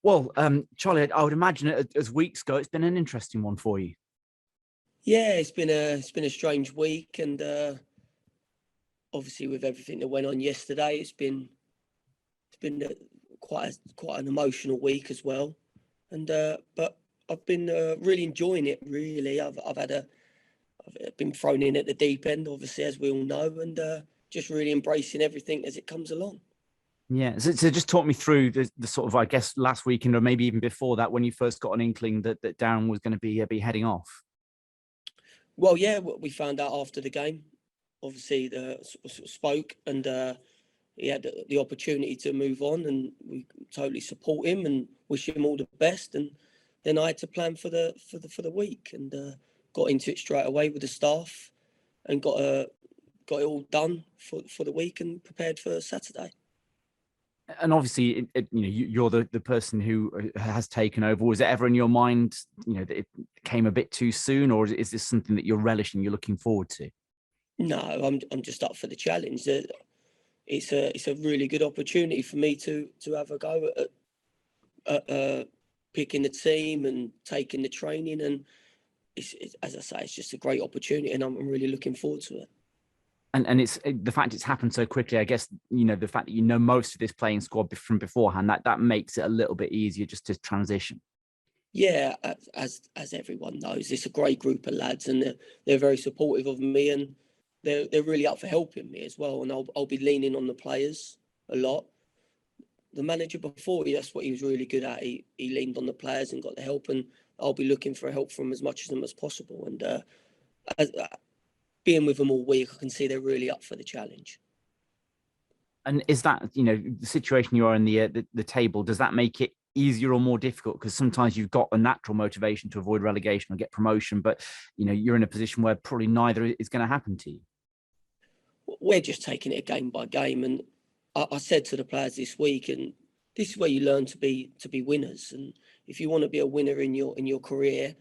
Well, Charlie, I would imagine as weeks go, it's been an interesting one for you. Yeah, it's been a strange week, and obviously with everything that went on yesterday, it's been quite an emotional week as well. And but I've been really enjoying it. Really, I've been thrown in at the deep end, obviously, as we all know, and just really embracing everything as it comes along. Yeah. So just talk me through the sort of, I guess, last weekend or maybe even before that, when you first got an inkling that Darren was going to be heading off. Well, yeah, we found out after the game. Obviously, spoke, and he had the opportunity to move on, and we totally support him and wish him all the best. And then I had to plan for the week, and got into it straight away with the staff, and got it all done for the week and prepared for Saturday. And obviously, you're the person who has taken over. Was it ever in your mind, that it came a bit too soon, or is this something that you're relishing, you're looking forward to? No, I'm just up for the challenge. It's a really good opportunity for me to have a go at picking the team and taking the training, and it's as I say, it's just a great opportunity, and I'm really looking forward to it. And it's the fact it's happened so quickly. I guess the fact that most of this playing squad from beforehand, that makes it a little bit easier just to transition. Yeah, as everyone knows, it's a great group of lads, and they're very supportive of me, and they're really up for helping me as well. And I'll be leaning on the players a lot. The manager before, that's what he was really good at. He leaned on the players and got the help, and I'll be looking for help from as much of them as possible. And being with them all week, I can see they're really up for the challenge. And is that the situation you are in the table? Does that make it easier or more difficult? Because sometimes you've got a natural motivation to avoid relegation or get promotion, but you're in a position where probably neither is going to happen to you. We're just taking it game by game, and I said to the players this week, and this is where you learn to be winners. And if you want to be a winner in your career,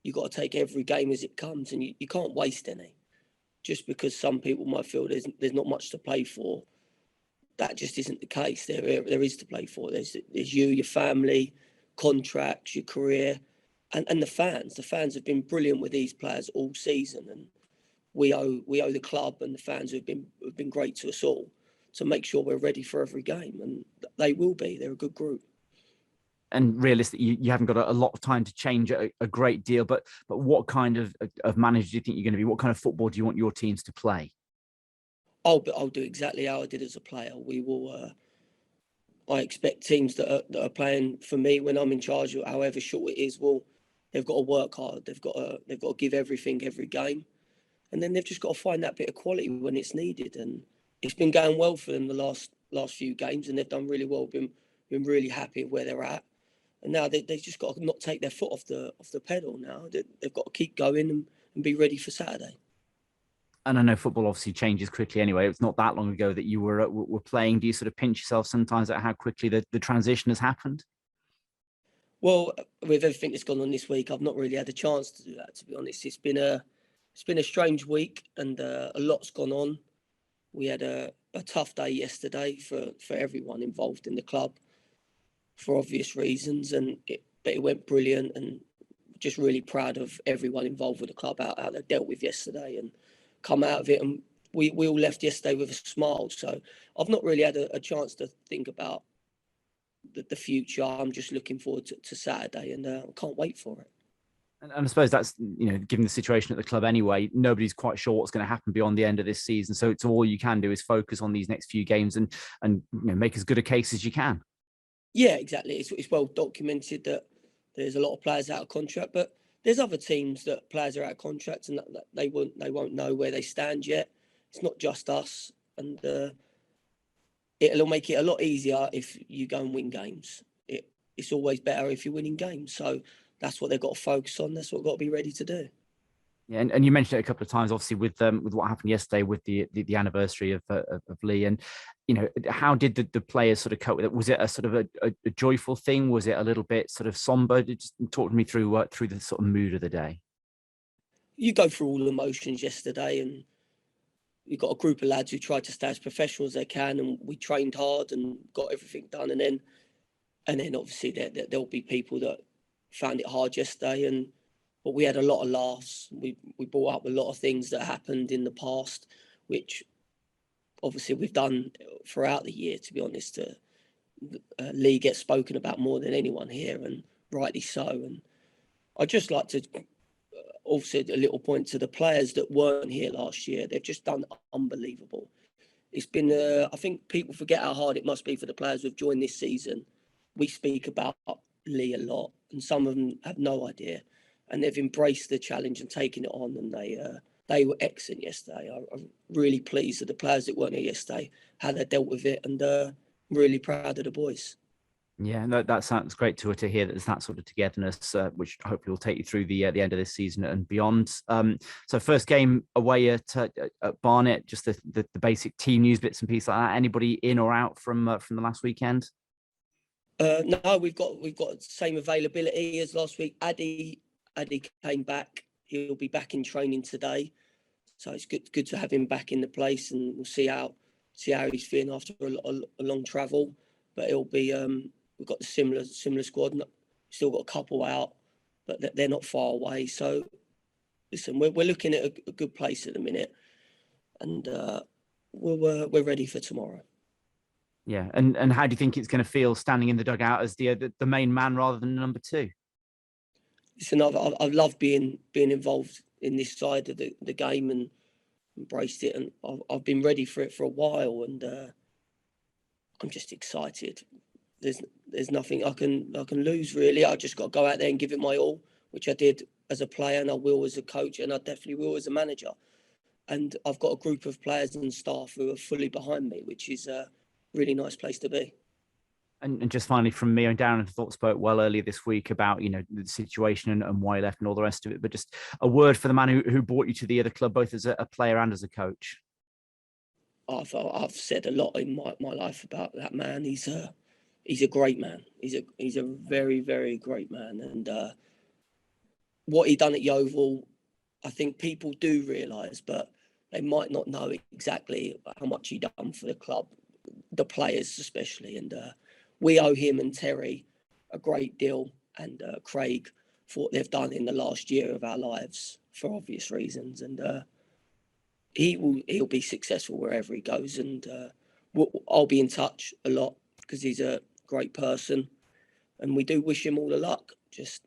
you've got to take every game as it comes, and you can't waste any. Just because some people might feel there's not much to play for, that just isn't the case. There is to play for. There's you, your family, contracts, your career, and the fans. The fans have been brilliant with these players all season, and we owe the club and the fans who've been great to us all to make sure we're ready for every game, and they will be. They're a good group. And realistically, you haven't got a lot of time to change a great deal. But what kind of manager do you think you're going to be? What kind of football do you want your teams to play? I'll do exactly how I did as a player. We will. I expect teams that are playing for me when I'm in charge, however short it is, they've got to work hard. They've got to give everything every game, and then they've just got to find that bit of quality when it's needed. And it's been going well for them the last few games, and they've done really well. Been really happy with where they're at, and now they've just got to not take their foot off the pedal. Now they've got to keep going and be ready for Saturday. And I know football obviously changes quickly anyway. It's not that long ago that you were playing. Do you sort of pinch yourself sometimes at how quickly the transition has happened? Well, with everything that's gone on this week, I've not really had a chance to do that, to be honest. It's been a strange week, and a lot's gone on. We had a tough day yesterday for everyone involved in the club, for obvious reasons, but it went brilliant, and just really proud of everyone involved with the club, how they dealt with yesterday and come out of it. And we all left yesterday with a smile. So I've not really had a chance to think about the future. I'm just looking forward to Saturday, and I can't wait for it. And I suppose that's, given the situation at the club anyway, nobody's quite sure what's going to happen beyond the end of this season. So it's all you can do is focus on these next few games and make as good a case as you can. Yeah, exactly. It's well documented that there's a lot of players out of contract, but there's other teams that players are out of contract and that they won't know where they stand yet. It's not just us, and it'll make it a lot easier if you go and win games. It's always better if you're winning games. So that's what they've got to focus on. That's what they've got to be ready to do. Yeah, and you mentioned it a couple of times, obviously, with what happened yesterday with the anniversary of Lee, and how did the players sort of cope with it? Was it a sort of a joyful thing? Was it a little bit sort of somber? Just talk to me through the sort of mood of the day. You go through all the emotions yesterday, and you've got a group of lads who tried to stay as professional as they can, and we trained hard and got everything done. And then And then obviously there'll be people that found it hard yesterday, but we had a lot of laughs. We brought up a lot of things that happened in the past, which obviously we've done throughout the year, to be honest. Lee gets spoken about more than anyone here, and rightly so. And I'd just like to also a little point to the players that weren't here last year. They've just done unbelievable. It's been, I think people forget how hard it must be for the players who've joined this season. We speak about Lee a lot, and some of them have no idea. And they've embraced the challenge and taken it on, and they were excellent yesterday. I'm really pleased with the players that weren't here yesterday, how they dealt with it, and really proud of the boys. Yeah, that sounds great to hear that there's that sort of togetherness, which hopefully will take you through the end of this season and beyond. So first game away at Barnet, just the basic team news bits and pieces like that. Anybody in or out from the last weekend? No, we've got the same availability as last week. Addy came back. He'll be back in training today, so it's good to have him back in the place, and we'll see how he's feeling after a long travel. But it'll be we've got the similar squad. Still got a couple out, but they're not far away. So listen, we're looking at a good place at the minute, and we're ready for tomorrow. Yeah, and how do you think it's going to feel standing in the dugout as the main man rather than number two? Listen, I've loved being involved in this side of the game and embraced it, and I've been ready for it for a while, and I'm just excited. There's nothing I can lose really. I just got to go out there and give it my all, which I did as a player, and I will as a coach, and I definitely will as a manager. And I've got a group of players and staff who are fully behind me, which is a really nice place to be. And just finally from me, and Darren thought spoke well earlier this week about the situation and why he left and all the rest of it. But just a word for the man who brought you to the other club, both as a player and as a coach. I've said a lot in my life about that man. He's a great man. He's a very, very great man. And what he done at Yeovil, I think people do realise, but they might not know exactly how much he done for the club, the players especially. And we owe him and Terry a great deal, and Craig, for what they've done in the last year of our lives for obvious reasons. And he'll be successful wherever he goes. And I'll be in touch a lot because he's a great person, and we do wish him all the luck. Just,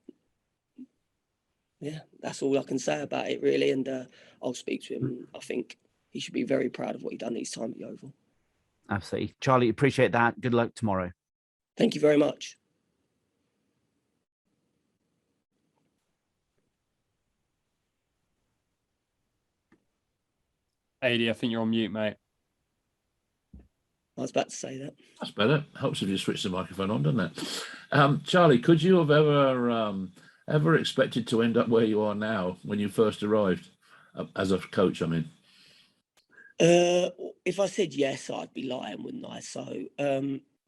yeah, that's all I can say about it really. And I'll speak to him. I think he should be very proud of what he done his time at Yeovil. Absolutely. Charlie, appreciate that. Good luck tomorrow. Thank you very much. AD, I think you're on mute, mate. I was about to say that. That's better. Helps if you switch the microphone on, doesn't it? Charlie, could you have ever expected to end up where you are now when you first arrived as a coach? I mean, if I said yes, I'd be lying, wouldn't I? So,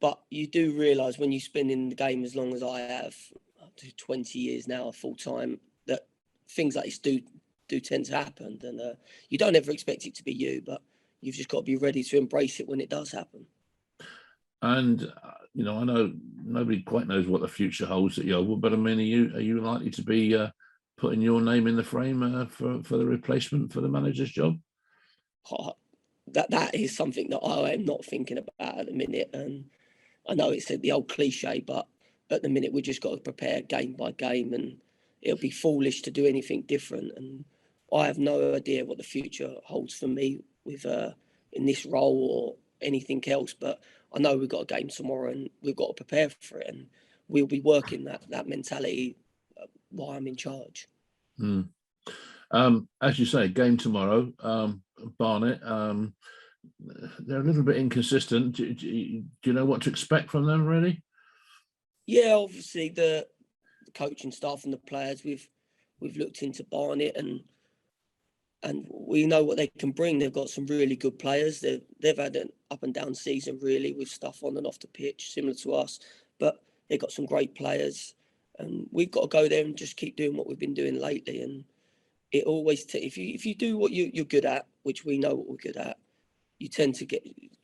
but you do realise when you spend in the game as long as I have, up to 20 years now, full time, that things like this do tend to happen, and you don't ever expect it to be you, but you've just got to be ready to embrace it when it does happen. And I know nobody quite knows what the future holds at Yeovil, but I mean, are you likely to be putting your name in the frame for the replacement for the manager's job? That is something that I am not thinking about at the minute, and I know it's the old cliche, but at the minute we've just got to prepare game by game, and it'll be foolish to do anything different. And I have no idea what the future holds for me with in this role or anything else, but I know we've got a game tomorrow and we've got to prepare for it, and we'll be working that mentality while I'm in charge. As you say, game tomorrow, Barnet. They're a little bit inconsistent. Do you know what to expect from them, really? Yeah, obviously the coaching staff and the players, we've looked into Barnet, and we know what they can bring. They've got some really good players. They've had an up and down season really with stuff on and off the pitch, similar to us, but they've got some great players, and we've got to go there and just keep doing what we've been doing lately. And it always if you do what you're good at, which we know what we're good at, you tend to get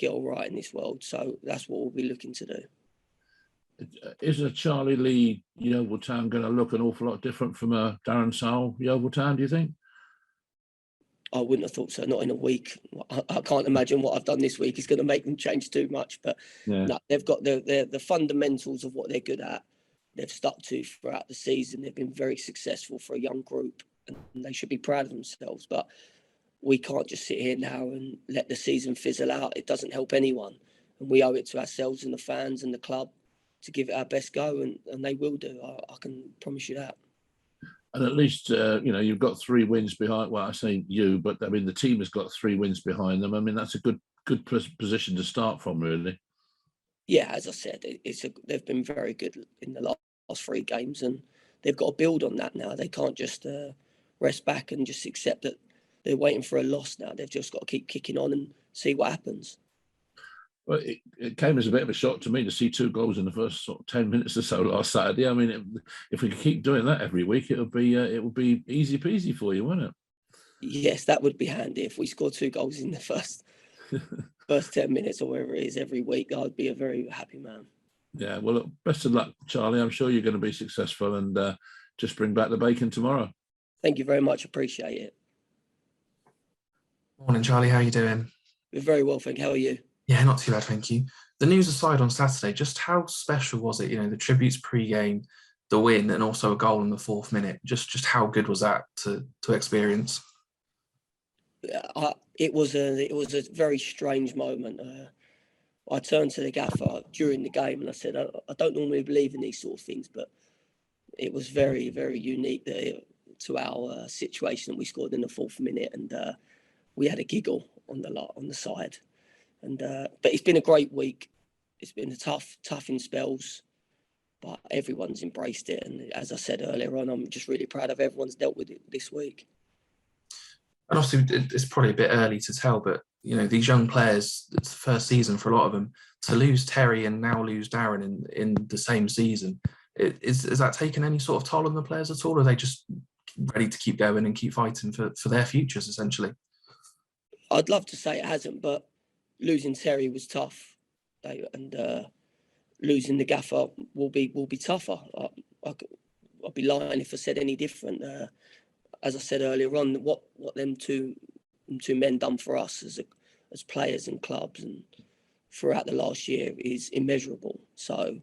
all right in this world. So that's what we'll be looking to do. Is a Charlie Lee Yeovil Town going to look an awful lot different from a Darren Sowell Yeovil Town, do you think? I wouldn't have thought so. Not in a week. I can't imagine what I've done this week is going to make them change too much. But Yeah. no, they've got the fundamentals of what they're good at. They've stuck to throughout the season. They've been very successful for a young group, and they should be proud of themselves. But we can't just sit here now and let the season fizzle out. It doesn't help anyone, and we owe it to ourselves and the fans and the club to give it our best go, and they will do. I can promise you that. And at least, you've got 3 wins behind. Well, I say you, but I mean, the team has got 3 wins behind them. I mean, that's a good position to start from, really. Yeah, as I said, they've been very good in the last 3 games, and they've got to build on that now. They can't just rest back and just accept that they're waiting for a loss now. They've just got to keep kicking on and see what happens. Well, it came as a bit of a shock to me to see 2 goals in the first sort of 10 minutes or so last Saturday. I mean, if we could keep doing that every week, it would be easy peasy for you, wouldn't it? Yes, that would be handy if we scored 2 goals in the first 10 minutes or wherever it is every week. I'd be a very happy man. Yeah, well, look, best of luck, Charlie. I'm sure you're going to be successful, and just bring back the bacon tomorrow. Thank you very much. Appreciate it. Morning, Charlie. How are you doing? We're very well, thank you. How are you? Yeah, not too bad, thank you. The news aside on Saturday, just how special was it? The tributes pre-game, the win, and also a goal in the 4th minute. Just how good was that to experience? It was a very strange moment. I turned to the gaffer during the game and I said, I don't normally believe in these sort of things, but it was very, very unique to our situation. We scored in the 4th minute, and we had a giggle on the side. And but it's been a great week. It's been tough in spells, but everyone's embraced it. And as I said earlier on, I'm just really proud of everyone's dealt with it this week. And obviously, it's probably a bit early to tell, but these young players, it's the first season for a lot of them. To lose Terry and now lose Darren in the same season, is that taken any sort of toll on the players at all? Or are they just ready to keep going and keep fighting for their futures, essentially? I'd love to say it hasn't, but losing Terry was tough, and losing the gaffer will be tougher. I'd be lying if I said any different. As I said earlier on, what them two men done for us as players and clubs and throughout the last year is immeasurable. So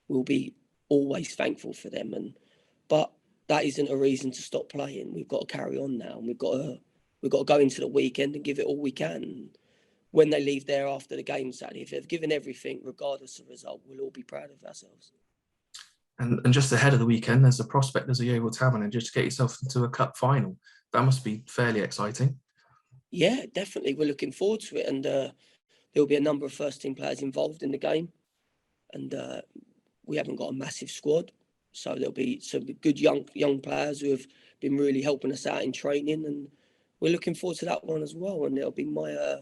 we'll be always thankful for them. But that isn't a reason to stop playing. We've got to carry on now, and we've got to go into the weekend and give it all we can. When they leave there after the game Saturday, if they've given everything, regardless of result, we'll all be proud of ourselves. And just ahead of the weekend, there's a prospect as a Yeovil Town manager to get yourself into a cup final. That must be fairly exciting. Yeah, definitely. We're looking forward to it, and there'll be a number of first-team players involved in the game, and we haven't got a massive squad, so there'll be some good young players who have been really helping us out in training, and we're looking forward to that one as well. And it'll be my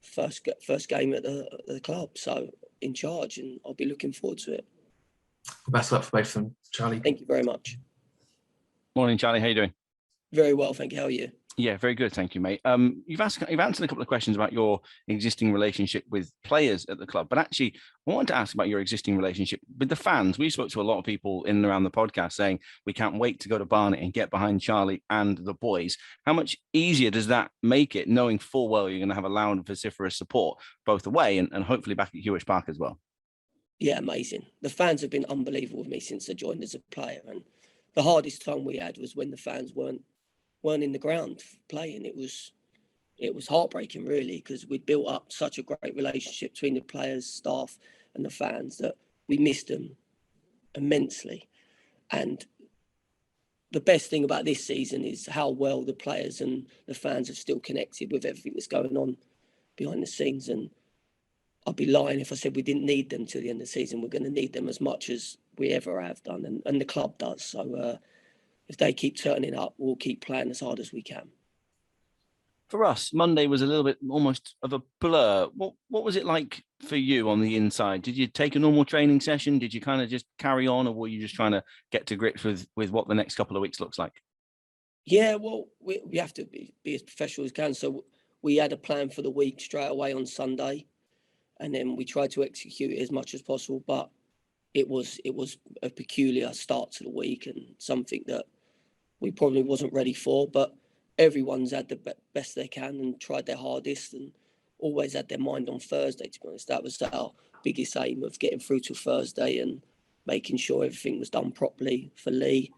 first game at the club, so in charge, and I'll be looking forward to it. Well, best of luck for both of them, Charlie. Thank you very much. Morning, Charlie. How you doing? Very well, thank you. How are you? Yeah, very good. Thank you, mate. You've answered a couple of questions about your existing relationship with players at the club, but actually, I wanted to ask about your existing relationship with the fans. We spoke to a lot of people in and around the podcast saying we can't wait to go to Barnet and get behind Charlie and the boys. How much easier does that make it, knowing full well you're going to have a loud and vociferous support both away and hopefully back at Hewish Park as well? Yeah, amazing. The fans have been unbelievable with me since I joined as a player, and the hardest time we had was when the fans weren't in the ground playing. It was heartbreaking, really, because we'd built up such a great relationship between the players, staff, and the fans that we missed them immensely. And the best thing about this season is how well the players and the fans have still connected with everything that's going on behind the scenes. And I'd be lying if I said we didn't need them till the end of the season. We're going to need them as much as we ever have done, and the club does. So if they keep turning up, we'll keep playing as hard as we can. For us, Monday was a little bit almost of a blur. What was it like for you on the inside? Did you take a normal training session? Did you kind of just carry on, or were you just trying to get to grips with what the next couple of weeks looks like? Yeah, well, we have to be as professional as we can. So we had a plan for the week straight away on Sunday, and then we tried to execute it as much as possible. But it was a peculiar start to the week and something that we probably wasn't ready for. But everyone's had the best they can and tried their hardest and always had their mind on Thursday. To be honest, that was our biggest aim of getting through to Thursday and making sure everything was done properly for Lee,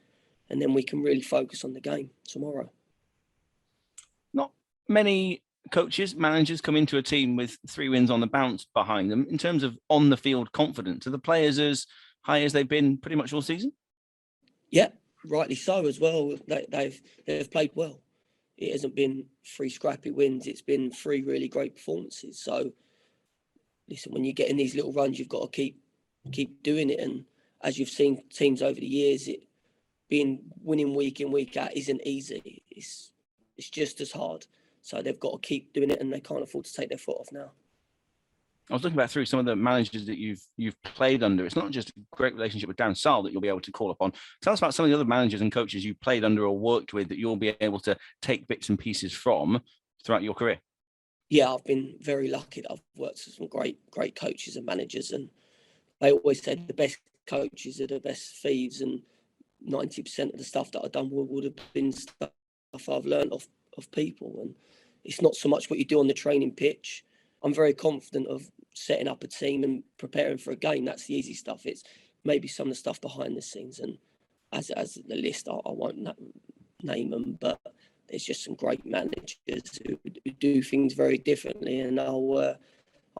and then we can really focus on the game tomorrow. Not many coaches, managers come into a team with 3 wins on the bounce behind them. In terms of on-the-field confidence, are the players as high as they've been pretty much all season? Yeah, rightly so as well. They've played well. It hasn't been 3 scrappy wins. It's been 3 really great performances. So, listen, when you get in these little runs, you've got to keep doing it. And as you've seen teams over the years, winning week in, week out isn't easy. It's just as hard. So they've got to keep doing it, and they can't afford to take their foot off now. I was looking back through some of the managers that you've played under. It's not just a great relationship with Darren Ferguson that you'll be able to call upon. Tell us about some of the other managers and coaches you played under or worked with that you'll be able to take bits and pieces from throughout your career. Yeah, I've been very lucky that I've worked with some great coaches and managers, and they always said the best coaches are the best thieves, and 90% of the stuff that I've done would have been stuff I've learned of people. And it's not so much what you do on the training pitch. I'm very confident of setting up a team and preparing for a game. That's the easy stuff. It's maybe some of the stuff behind the scenes. And as the list, I won't name them, but there's just some great managers who do things very differently. And I'll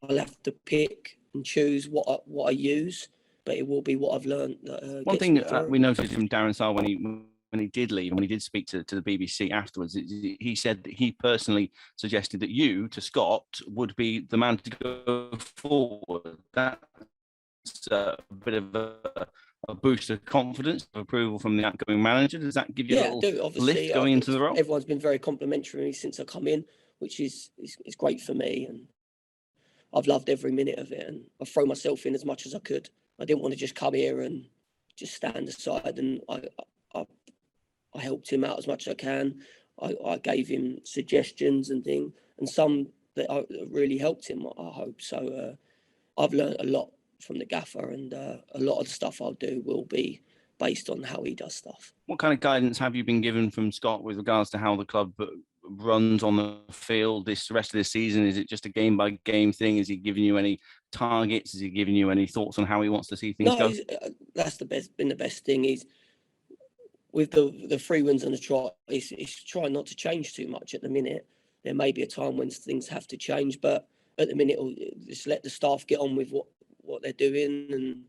have to pick and choose what I use, but it will be what I've learned. One thing we noticed from Darren Ferguson when he did leave and when he did speak to the BBC afterwards, he said that he personally suggested that you, to Scott, would be the man to go forward. That's a bit of a boost of confidence, of approval from the outgoing manager. Does that give you a little lift going into the role? Everyone's been very complimentary since I come in, which is great for me, and I've loved every minute of it, and I've thrown myself in as much as I could. I didn't want to just come here and just stand aside, and I helped him out as much as I can. I gave him suggestions and things, and some that really helped him, I hope. So I've learned a lot from the gaffer, and a lot of the stuff I'll do will be based on how he does stuff. What kind of guidance have you been given from Scott with regards to how the club runs on the field this rest of the season? Is it just a game by game thing? Is he giving you any targets? Is he giving you any thoughts on how he wants to see things go? That's been the best thing. Is with the 3 wins and the trot, he's trying not to change too much at the minute. There may be a time when things have to change, but at the minute, he'll just let the staff get on with what they're doing and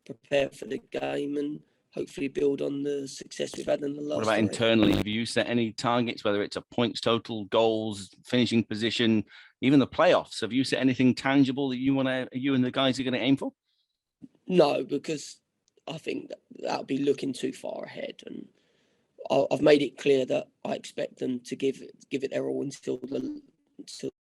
prepare for the game, and hopefully build on the success we've had in the last. What about internally? Have you set any targets, whether it's a points total, goals, finishing position, even the playoffs? Have you set anything tangible that you and the guys are going to aim for? No, because I think that would be looking too far ahead, and I've made it clear that I expect them to give it their all until the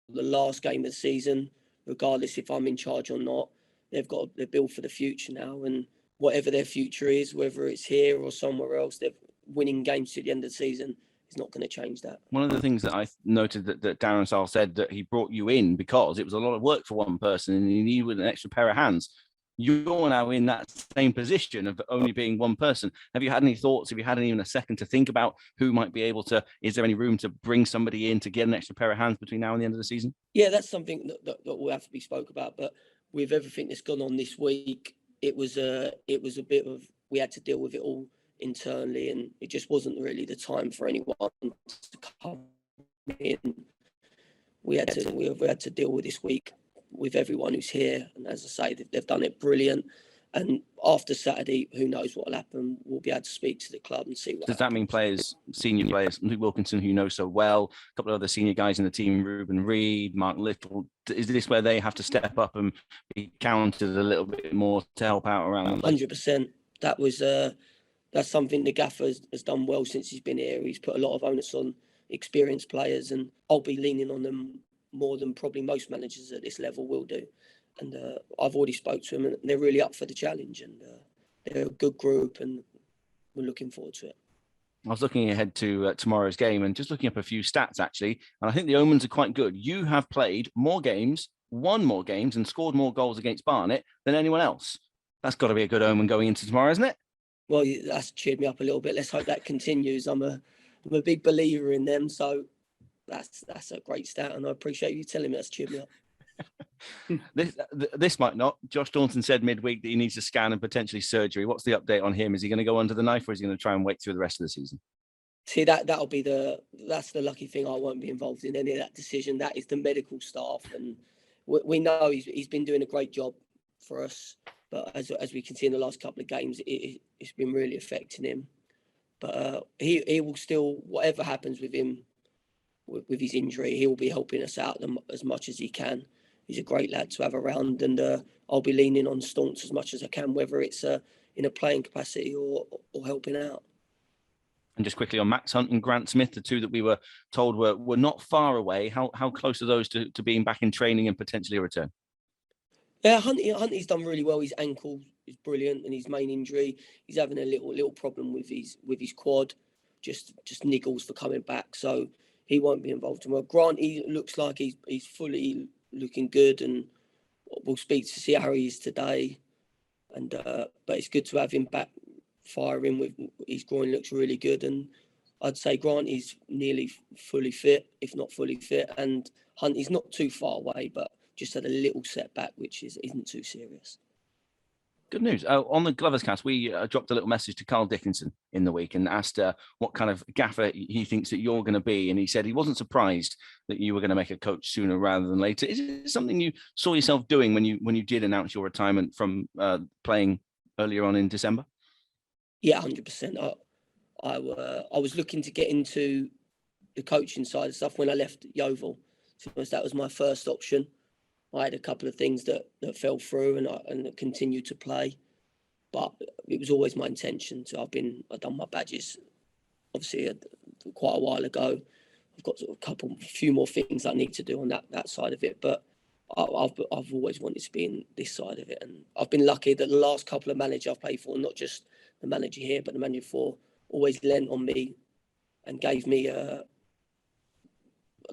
last game of the season, regardless if I'm in charge or not. They're built for the future now, and whatever their future is, whether it's here or somewhere else, they're winning games to the end of the season. Is not going to change that. One of the things that I noted that Darren Ferguson said that he brought you in because it was a lot of work for one person and he needed an extra pair of hands. You're now in that same position of only being one person. Have you had any thoughts? Have you had even a second to think about who might be able to? Is there any room to bring somebody in to get an extra pair of hands between now and the end of the season? Yeah, that's something that will have to be spoke about. But with everything that's gone on this week, it was a bit of, we had to deal with it all internally, and it just wasn't really the time for anyone to come in. We had to deal with this week with everyone who's here, and as I say, they've done it brilliant. And after Saturday, who knows what will happen? We'll be able to speak to the club and see what. Does that mean players, senior players, Luke Wilkinson, who you know so well, a couple of other senior guys in the team, Ruben Reid, Mark Little, is this where they have to step up and be counted a little bit more to help out around? 100%. That was that's something the gaffer has done well since he's been here. He's put a lot of onus on experienced players, and I'll be leaning on them more than probably most managers at this level will do. And I've already spoke to them, and they're really up for the challenge, and they're a good group, and we're looking forward to it. I was looking ahead to tomorrow's game and just looking up a few stats, actually, and I think the omens are quite good. You have played more games, won more games, and scored more goals against Barnet than anyone else. That's got to be a good omen going into tomorrow, isn't it? Well, that's cheered me up a little bit. Let's hope that continues. I'm a big believer in them, so that's a great stat, and I appreciate you telling me. That's cheered me up. This might not. Josh Daunton said midweek that he needs a scan and potentially surgery. What's the update on him? Is he going to go under the knife, or is he going to try and wait through the rest of the season? See, that'll be that's the lucky thing. I won't be involved in any of that decision. That is the medical staff, and we know he's been doing a great job for us. But as we can see in the last couple of games, it's been really affecting him. But he will still, whatever happens with him, with his injury, he will be helping us out as much as he can. He's a great lad to have around, and I'll be leaning on Staunts as much as I can, whether it's in a playing capacity or helping out. And just quickly on Max Hunt and Grant Smith, the two that we were told were not far away. How close are those to being back in training and potentially a return? Yeah, Hunty's done really well. His ankle is brilliant, and his main injury, he's having a little problem with his quad, just niggles for coming back. So he won't be involved tomorrow. Grant, he looks like he's fully looking good, and we'll speak to see how he is today. And but it's good to have him back firing. With his groin looks really good, and I'd say Grant is nearly fully fit, if not fully fit, and Hunt is not too far away, but just had a little setback, which isn't too serious. Good news. On the Glovers Cast, we dropped a little message to Carl Dickinson in the week and asked what kind of gaffer he thinks that you're going to be. And he said he wasn't surprised that you were going to make a coach sooner rather than later. Is it something you saw yourself doing when you did announce your retirement from playing earlier on in December? Yeah, 100%. I was looking to get into the coaching side of stuff when I left Yeovil. So that was my first option. I had a couple of things that fell through, and continued to play, but it was always my intention to. I've done my badges, obviously, quite a while ago. I've got a few more things I need to do on that side of it, but I've always wanted to be in this side of it, and I've been lucky that the last couple of managers I've played for, not just the manager here, but the manager before, always lent on me and gave me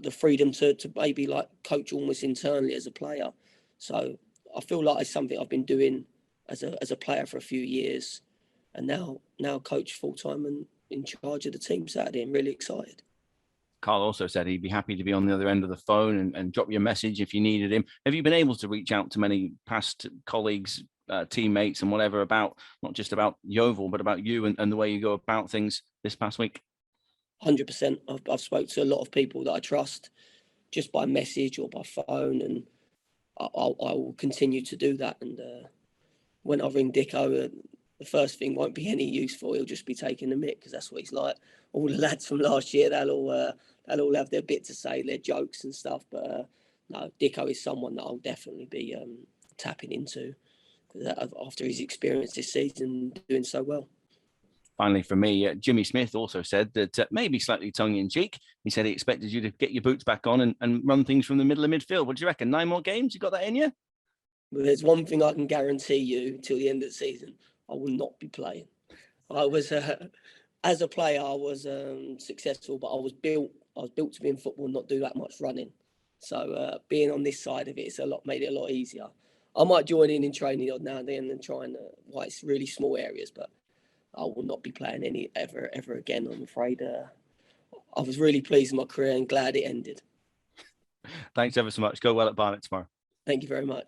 the freedom to maybe like coach almost internally as a player. So I feel like it's something I've been doing as a player for a few years, and now coach full time and in charge of the team Saturday. I'm really excited. Carl also said he'd be happy to be on the other end of the phone and drop you a message if you needed him. Have you been able to reach out to many past colleagues, teammates and whatever about, not just about Yeovil, but about you and the way you go about things this past week? 100%. I've spoke to a lot of people that I trust just by message or by phone, and I will continue to do that. And when I ring Dicko, the first thing won't be any useful. He'll just be taking the mick, because that's what he's like. All the lads from last year, they'll all have their bit to say, their jokes and stuff. But no, Dicko is someone that I'll definitely be tapping into after his experience this season, doing so well. Finally, for me, Jimmy Smith also said that maybe slightly tongue-in-cheek, he said he expected you to get your boots back on and run things from the middle of midfield. What do you reckon? 9 more games? You got that in you? Well, there's one thing I can guarantee you till the end of the season: I will not be playing. I was, as a player, I was successful, but I was built to be in football and not do that much running. So being on this side of it, made it a lot easier. I might join in training now and then and try and it's really small areas, but I will not be playing ever again, I'm afraid. I was really pleased with my career and glad it ended. Thanks ever so much. Go well at Barnet tomorrow. Thank you very much.